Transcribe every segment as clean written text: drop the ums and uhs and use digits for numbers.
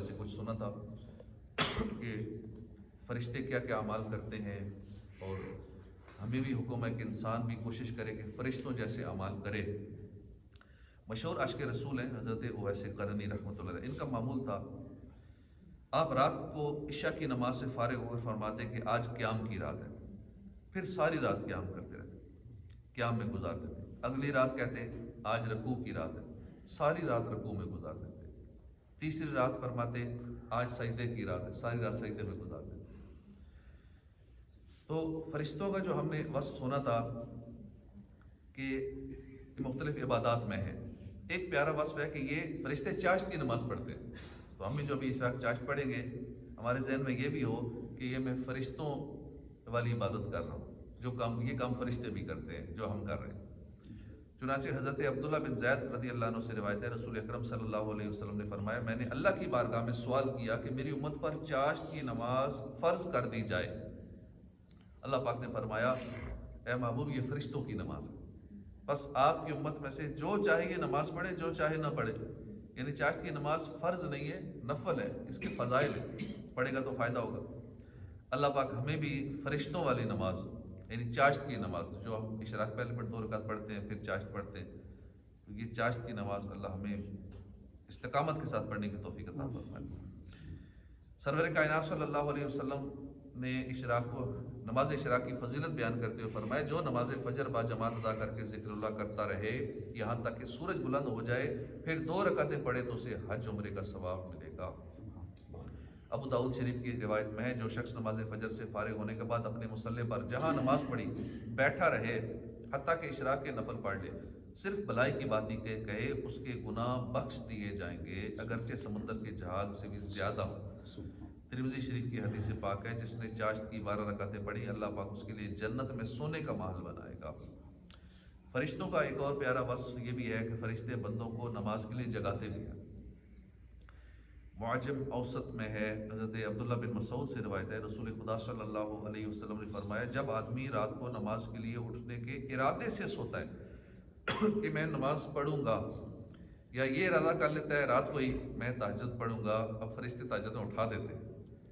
سے کچھ سنا تھا کہ فرشتے کیا کیا اعمال کرتے ہیں، اور ہمیں بھی حکم ہے کہ انسان بھی کوشش کرے کہ فرشتوں جیسے اعمال کرے۔ مشہور عاشق رسول ہیں حضرت اویس قرنی رحمۃ اللہ علیہ، ان کا معمول تھا آپ رات کو عشاء کی نماز سے فارغ ہوئے فرماتے کہ آج قیام کی رات ہے، پھر ساری رات قیام کرتے رہتے، قیام میں گزار دیتے۔ اگلی رات کہتے آج رکوع کی رات ہے، ساری رات رکوع میں گزار دیتے۔ تیسری رات فرماتے آج سجدے کی رات ہے، ساری رات سجدے میں گزار دیتے۔ تو فرشتوں کا جو ہم نے وصف سنا تھا کہ مختلف عبادات میں ہے، ایک پیارا وصف ہے کہ یہ فرشتے چاشت کی نماز پڑھتے ہیں۔ تو ہم بھی جو ابھی اشراق چاشت پڑھیں گے، ہمارے ذہن میں یہ بھی ہو کہ یہ میں فرشتوں والی عبادت کر رہا ہوں، یہ کام فرشتے بھی کرتے ہیں جو ہم کر رہے ہیں۔ چنانچہ حضرت عبداللہ بن زید رضی اللہ عنہ سے روایت ہے، رسول اکرم صلی اللہ علیہ وسلم نے فرمایا میں نے اللہ کی بارگاہ میں سوال کیا کہ میری امت پر چاشت کی نماز فرض کر دی جائے۔ اللہ پاک نے فرمایا اے محبوب یہ فرشتوں کی نماز ہے، بس آپ کی امت میں سے جو چاہے یہ نماز پڑھے، جو چاہے نہ پڑھے۔ یعنی چاشت کی نماز فرض نہیں ہے، نفل ہے، اس کے فضائل ہے، پڑھے گا تو فائدہ ہوگا۔ اللہ پاک ہمیں بھی فرشتوں والی نماز یعنی چاشت کی نماز، جو ہم اشراق پہلے 2 رکعت پڑھتے ہیں پھر چاشت پڑھتے ہیں، تو یہ چاشت کی نماز اللہ ہمیں استقامت کے ساتھ پڑھنے کی توفیق عطا فرمائے۔ سرور کائنات صلی اللہ علیہ وسلم نے نماز اشراق کی فضیلت بیان کرتے ہوئے فرمایا جو نماز فجر با جماعت ادا کر کے ذکر اللہ کرتا رہے یہاں تک کہ سورج بلند ہو جائے، پھر 2 رکعتیں پڑھے تو اسے حج عمرے کا ثواب ملے گا۔ ابو داؤد شریف کی روایت میں ہے جو شخص نماز فجر سے فارغ ہونے کے بعد اپنے مصلی پر جہاں نماز پڑھی بیٹھا رہے حتیٰ کہ اشراق کے نفل پڑھ لے، صرف بلائی کی بات ہی کہے، اس کے گناہ بخش دیے جائیں گے اگرچہ سمندر کے جہاز سے بھی زیادہ ہو۔ ترمذی شریف کی حدیث پاک ہے جس نے چاشت کی 12 رکعتیں پڑھی اللہ پاک اس کے لیے جنت میں سونے کا محل بنائے گا۔ فرشتوں کا ایک اور پیارا وصف یہ بھی ہے کہ فرشتے بندوں کو نماز کے لیے جگاتے بھی ہیں۔ معجم اوسط میں ہے، حضرت عبداللہ بن مسعود سے روایت ہے، رسول خدا صلی اللہ علیہ وسلم نے فرمایا جب آدمی رات کو نماز کے لیے اٹھنے کے ارادے سے سوتا ہے کہ میں نماز پڑھوں گا، یا یہ ارادہ کر لیتا ہے رات کو ہی میں تہجد پڑھوں گا، اب فرشتے تہجد میں اٹھا دیتے ہیں۔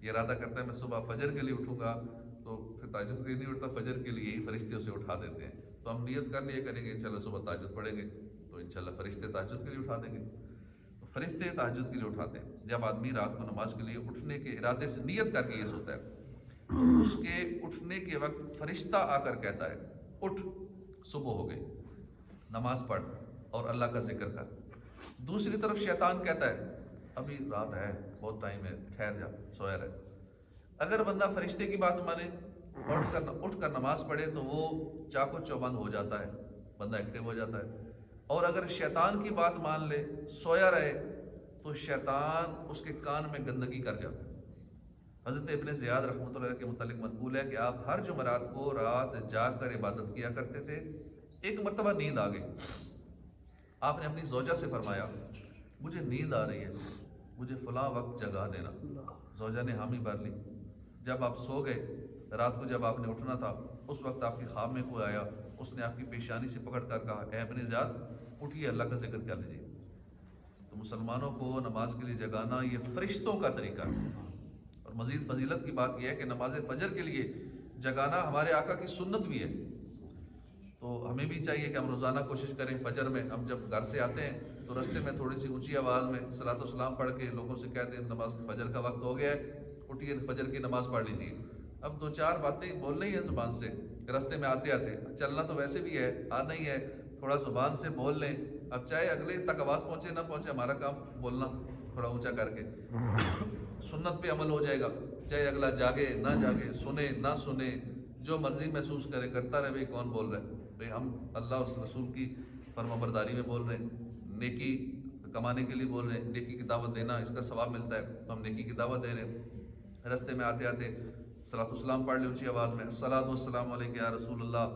یہ ارادہ کرتا ہے میں صبح فجر کے لیے اٹھوں گا، تو پھر تہجد کے لیے نہیں اٹھتا، فجر کے لیے ہی فرشتے اسے اٹھا دیتے ہیں۔ تو ہم نیت کر لیے کریں گے انشاءاللہ صبح تہجد پڑھیں گے تو انشاءاللہ فرشتے تہجد کے لیے اٹھا دیں گے۔ تو فرشتے تہجد کے لیے اٹھاتے ہیں۔ جب آدمی رات کو نماز کے لیے اٹھنے کے ارادے سے نیت کر کے یہ سوتا ہے تو اس کے اٹھنے کے وقت فرشتہ آ کر کہتا ہے اٹھ، صبح ہو گئی، نماز پڑھ اور اللہ کا ذکر کر۔ دوسری طرف شیطان کہتا ہے ابھی رات ہے، بہت ٹائم ہے، ٹھہر جا، سویا رہے۔ اگر بندہ فرشتے کی بات مانے، اٹھ کر نماز پڑھے تو وہ چاق و چوبند ہو جاتا ہے، بندہ ایکٹیو ہو جاتا ہے۔ اور اگر شیطان کی بات مان لے، سویا رہے، تو شیطان اس کے کان میں گندگی کر جاتا ہے۔ حضرت ابن زیاد رحمۃ اللہ کے متعلق منقول ہے کہ آپ ہر جمعرات کو رات جاگ کر عبادت کیا کرتے تھے۔ ایک مرتبہ نیند آ گئی، آپ نے اپنی زوجہ سے فرمایا مجھے نیند آ رہی ہے، مجھے فلاں وقت جگا دینا۔ زوجہ نے حامی بھر لی۔ جب آپ سو گئے، رات کو جب آپ نے اٹھنا تھا اس وقت آپ کے خواب میں کوئی آیا، اس نے آپ کی پیشانی سے پکڑ کر کہا اے ابن زیاد اٹھیے، اللہ کا ذکر کر لیجیے۔ تو مسلمانوں کو نماز کے لیے جگانا یہ فرشتوں کا طریقہ ہے۔ اور مزید فضیلت کی بات یہ ہے کہ نماز فجر کے لیے جگانا ہمارے آقا کی سنت بھی ہے۔ تو ہمیں بھی چاہیے کہ ہم روزانہ کوشش کریں فجر میں، ہم جب گھر سے آتے ہیں تو رستے میں تھوڑی سی اونچی آواز میں صلاۃ و سلام پڑھ کے لوگوں سے کہتے ہیں نماز فجر کا وقت ہو گیا ہے، اٹھیے فجر کی نماز پڑھ لیجیے۔ اب 2-4 باتیں بولنا ہی ہے زبان سے، رستے میں آتے آتے، چلنا تو ویسے بھی ہے، آنا ہی ہے، تھوڑا زبان سے بول لیں۔ اب چاہے اگلے تک آواز پہنچے نہ پہنچے، ہمارا کام بولنا تھوڑا اونچا کر کے، سنت پہ عمل ہو جائے گا۔ چاہے اگلا جاگے نہ جاگے، سنے نہ سنے، جو مرضی محسوس کرے کرتا رہے، بھائی کون بول رہا ہے؟ بھائی ہم اللہ اور رسول کی فرما برداری میں بول رہے ہیں، نیکی کمانے کے لیے بول رہے ہیں، نیکی کی دعوت دینا اس کا ثواب ملتا ہے تو ہم نیکی کی دعوت دے رہے ہیں۔ رستے میں آتے آتے صلاۃ السلام پڑھ لیں اونچی آواز میں، الصلاۃ والسلام علیک یا رسول اللہ،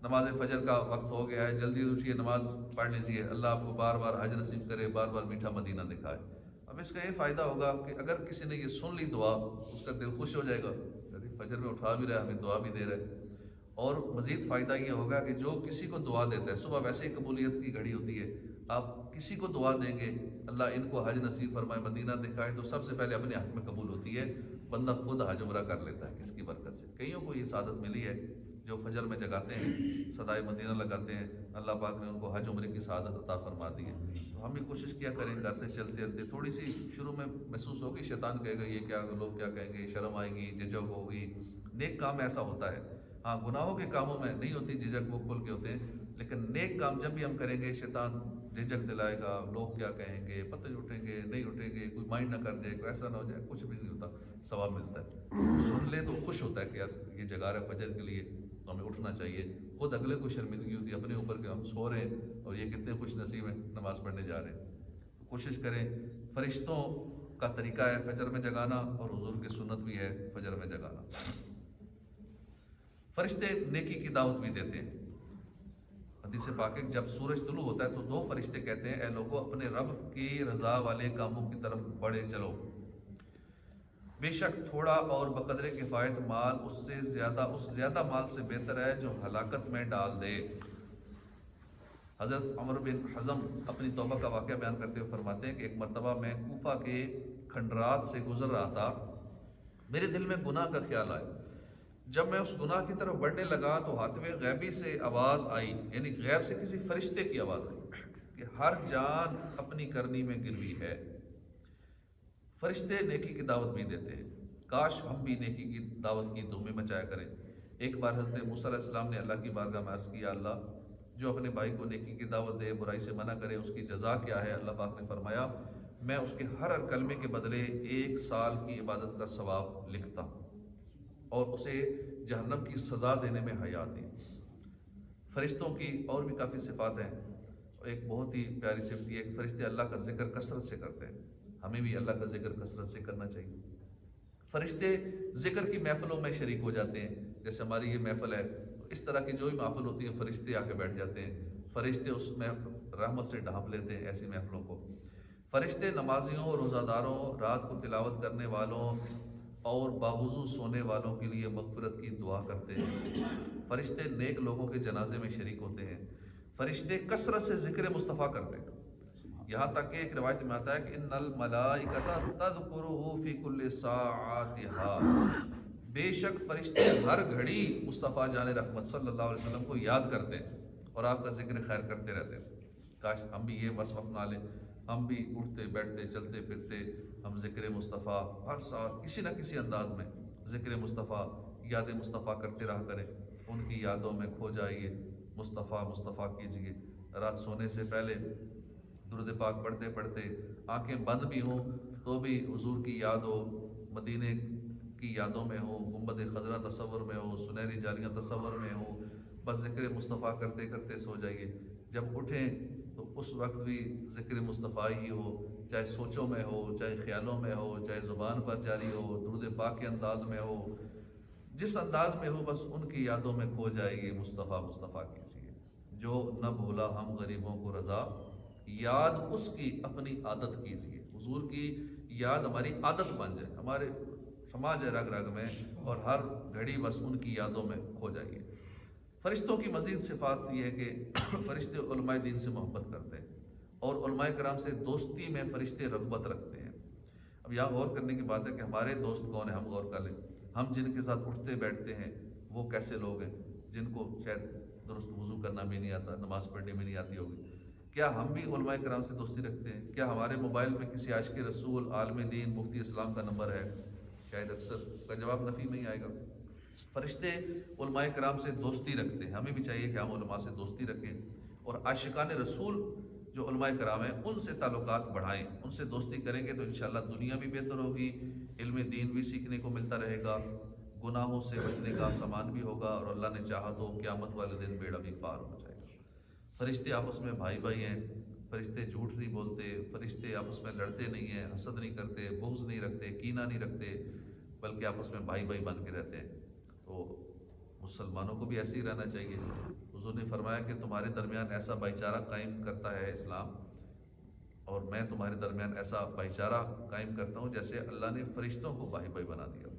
نماز فجر کا وقت ہو گیا ہے، جلدی اٹھیے نماز پڑھ لیجیے، اللہ آپ کو بار بار حج نصیب کرے، بار بار میٹھا مدینہ دکھائے۔ اب اس کا یہ فائدہ ہوگا کہ اگر کسی نے یہ سن لی دعا، اس کا دل خوش ہو جائے گا، فجر میں اٹھا بھی رہا ہے، ہمیں دعا بھی دے رہا ہے۔ اور مزید فائدہ یہ ہوگا کہ جو کسی کو دعا دیتا ہے، صبح ویسے ہی قبولیت کی گھڑی ہوتی ہے، آپ کسی کو دعا دیں گے اللہ ان کو حج نصیب فرمائے، مدینہ دکھائے، تو سب سے پہلے اپنے حق میں قبول ہوتی ہے، بندہ خود حج عمرہ کر لیتا ہے اس کی برکت سے۔ کئیوں کو یہ سعادت ملی ہے جو فجر میں جگاتے ہیں، صدائے مدینہ لگاتے ہیں، اللہ پاک نے ان کو حج عمرے کی سعادت عطا فرما دی ہے۔ تو ہم بھی کوشش کیا کریں، گھر سے چلتے چلتے تھوڑی سی شروع میں محسوس ہوگی، شیطان کہے گا یہ کیا، لوگ کیا کہیں گے، شرم آئے گی، جھجک ہوگی، نیک کام ایسا ہوتا ہے۔ ہاں گناہوں کے کاموں میں نہیں ہوتی جھجک، وہ کھل کے ہوتے ہیں، لیکن نیک کام جب بھی ہم کریں گے شیطان جھجک دلائے گا، لوگ کیا کہیں گے، پتہ اٹھیں گے نہیں اٹھیں گے، کوئی مائنڈ نہ کر جائے، کوئی ایسا نہ ہو جائے، کچھ بھی نہیں ہوتا، ثواب ملتا ہے۔ سن لے تو خوش ہوتا ہے کہ یار یہ جگا رہا ہے فجر کے لیے تو ہمیں اٹھنا چاہیے، خود اگلے کو شرمندگی ہوتی ہے اپنے اوپر کہ ہم سو رہے ہیں اور یہ کتنے خوش نصیب ہیں نماز پڑھنے جا رہے ہیں۔ کوشش کریں، فرشتوں کا طریقہ ہے فجر میں جگانا، اور حضور کی سنت بھی ہے فجر میں جگانا۔ فرشتے نیکی کی دعوت بھی دیتے ہیں۔ حدیث پاک ہے جب سورج طلوع ہوتا ہے تو دو فرشتے کہتے ہیں اے لوگو اپنے رب کی رضا والے کاموں کی طرف بڑھے چلو، بے شک تھوڑا اور بقدر کفایت مال اس زیادہ مال سے بہتر ہے جو ہلاکت میں ڈال دے۔ حضرت عمر بن حزم اپنی توبہ کا واقعہ بیان کرتے ہوئے فرماتے ہیں کہ ایک مرتبہ میں کوفہ کے کھنڈرات سے گزر رہا تھا، میرے دل میں گناہ کا خیال آیا، جب میں اس گناہ کی طرف بڑھنے لگا تو ہاتھویں غیبی سے آواز آئی، یعنی غیب سے کسی فرشتے کی آواز آئی کہ ہر جان اپنی کرنی میں گروی ہے۔ فرشتے نیکی کی دعوت بھی دیتے ہیں، کاش ہم بھی نیکی کی دعوت کی دھومیں مچایا کریں۔ ایک بار حضرت موسیٰ علیہ السلام نے اللہ کی بارگاہ میں عرض کیا اللہ جو اپنے بھائی کو نیکی کی دعوت دے، برائی سے منع کرے، اس کی جزا کیا ہے؟ اللہ پاک نے فرمایا میں اس کے ہر کلمے کے بدلے 1 سال کی عبادت کا ثواب لکھتا ہوں اور اسے جہنم کی سزا دینے میں حیات دی۔ فرشتوں کی اور بھی کافی صفات ہیں، ایک بہت ہی پیاری صفت یہ ہے کہ فرشتے اللہ کا ذکر کثرت سے کرتے ہیں، ہمیں بھی اللہ کا ذکر کثرت سے کرنا چاہیے۔ فرشتے ذکر کی محفلوں میں شریک ہو جاتے ہیں، جیسے ہماری یہ محفل ہے تو اس طرح کی جو بھی محفل ہوتی ہے فرشتے آ کے بیٹھ جاتے ہیں، فرشتے اس میں رحمت سے ڈھانپ لیتے ہیں ایسی محفلوں کو۔ فرشتے نمازیوں، روزہ داروں، رات کو تلاوت کرنے والوں اور باوضو سونے والوں کے لیے مغفرت کی دعا کرتے ہیں۔ فرشتے نیک لوگوں کے جنازے میں شریک ہوتے ہیں۔ فرشتے کثرت سے ذکر مصطفیٰ کرتے ہیں، یہاں تک کہ ایک روایت میں آتا ہے کہ ان الملائکۃ تذکرہ فی کل ساعاتہا، بے شک فرشتے ہر گھڑی مصطفیٰ جان رحمت صلی اللہ علیہ وسلم کو یاد کرتے ہیں اور آپ کا ذکر خیر کرتے رہتے ہیں۔ کاش ہم بھی یہ وصف اپنا لیں، ہم بھی اٹھتے بیٹھتے چلتے پھرتے ہم ذکر مصطفیٰ ہر ساتھ کسی نہ کسی انداز میں ذکر مصطفیٰ، یاد مصطفیٰ کرتے رہا کریں، ان کی یادوں میں کھو جائیے، مصطفیٰ مصطفیٰ کیجیے۔ رات سونے سے پہلے درود پاک پڑھتے پڑھتے آنکھیں بند بھی ہوں تو بھی حضور کی یاد ہو، مدینے کی یادوں میں ہو، گنبد خضرا تصور میں ہو، سنہری جالیاں تصور میں ہو، بس ذکر مصطفیٰ کرتے کرتے سو جائیے۔ جب اٹھیں تو اس وقت بھی ذکر مصطفیٰ ہی ہو، چاہے سوچوں میں ہو، چاہے خیالوں میں ہو، چاہے زبان پر جاری ہو، درود پاک کے انداز میں ہو، جس انداز میں ہو بس ان کی یادوں میں کھو جائے گی، مصطفیٰ مصطفیٰ کیجیے۔ جو نہ بھولا ہم غریبوں کو رضا، یاد اس کی اپنی عادت کیجیے۔ حضور کی یاد ہماری عادت بن جائے، ہمارے سماج ہے رگ رگ میں، اور ہر گھڑی بس ان کی یادوں میں کھو جائیے۔ فرشتوں کی مزید صفات یہ ہے کہ فرشتے علماء دین سے محبت کرتے ہیں اور علماء کرام سے دوستی میں فرشتے رغبت رکھتے ہیں۔ اب یہاں غور کرنے کی بات ہے کہ ہمارے دوست کون ہیں، ہم غور کر لیں، ہم جن کے ساتھ اٹھتے بیٹھتے ہیں وہ کیسے لوگ ہیں، جن کو شاید درست وضو کرنا بھی نہیں آتا، نماز پڑھنے بھی نہیں آتی ہوگی۔ کیا ہم بھی علماء کرام سے دوستی رکھتے ہیں؟ کیا ہمارے موبائل میں کسی عاشق رسول، عالم دین، مفتی اسلام کا نمبر ہے؟ شاید اکثر کا جواب نفی میں ہی آئے گا۔ فرشتے علماء کرام سے دوستی رکھتے ہیں، ہمیں بھی چاہیے کہ ہم علماء سے دوستی رکھیں اور عاشقان رسول جو علماء کرام ہیں ان سے تعلقات بڑھائیں، ان سے دوستی کریں گے تو انشاءاللہ دنیا بھی بہتر ہوگی، علم دین بھی سیکھنے کو ملتا رہے گا، گناہوں سے بچنے کا سامان بھی ہوگا، اور اللہ نے چاہا تو قیامت والے دن بیڑا بھی پار ہو جائے گا۔ فرشتے آپس میں بھائی بھائی ہیں، فرشتے جھوٹ نہیں بولتے، فرشتے آپس میں لڑتے نہیں ہیں، حسد نہیں کرتے، بغض نہیں رکھتے، کینہ نہیں رکھتے، بلکہ آپس میں بھائی بھائی بن کے رہتے ہیں۔ تو مسلمانوں کو بھی ایسے ہی رہنا چاہیے۔ حضور نے فرمایا کہ تمہارے درمیان ایسا بھائی چارہ قائم کرتا ہے اسلام، اور میں تمہارے درمیان ایسا بھائی چارہ قائم کرتا ہوں جیسے اللہ نے فرشتوں کو بھائی بھائی بنا دیا۔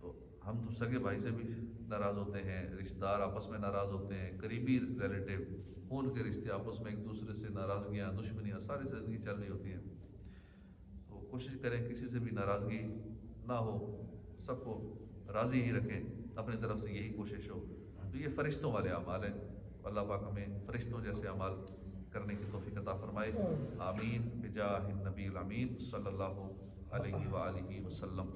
تو ہم تو سگے بھائی سے بھی ناراض ہوتے ہیں، رشتہ دار آپس میں ناراض ہوتے ہیں، قریبی ریلیٹیو خون کے رشتے آپس میں ایک دوسرے سے ناراضگیاں دشمنیاں ساری زندگی چل رہی ہوتی ہیں. تو کوشش کریں کسی سے بھی ناراضگی نہ ہو، سب کو راضی ہی رکھیں، اپنی طرف سے یہی کوشش ہو. تو یہ فرشتوں والے اعمال ہیں. اللہ پاک ہمیں فرشتوں جیسے اعمال کرنے کی توفیق عطا فرمائے. آمین بجاہ النبی الامین صلی اللہ علیہ وآلہ وسلم.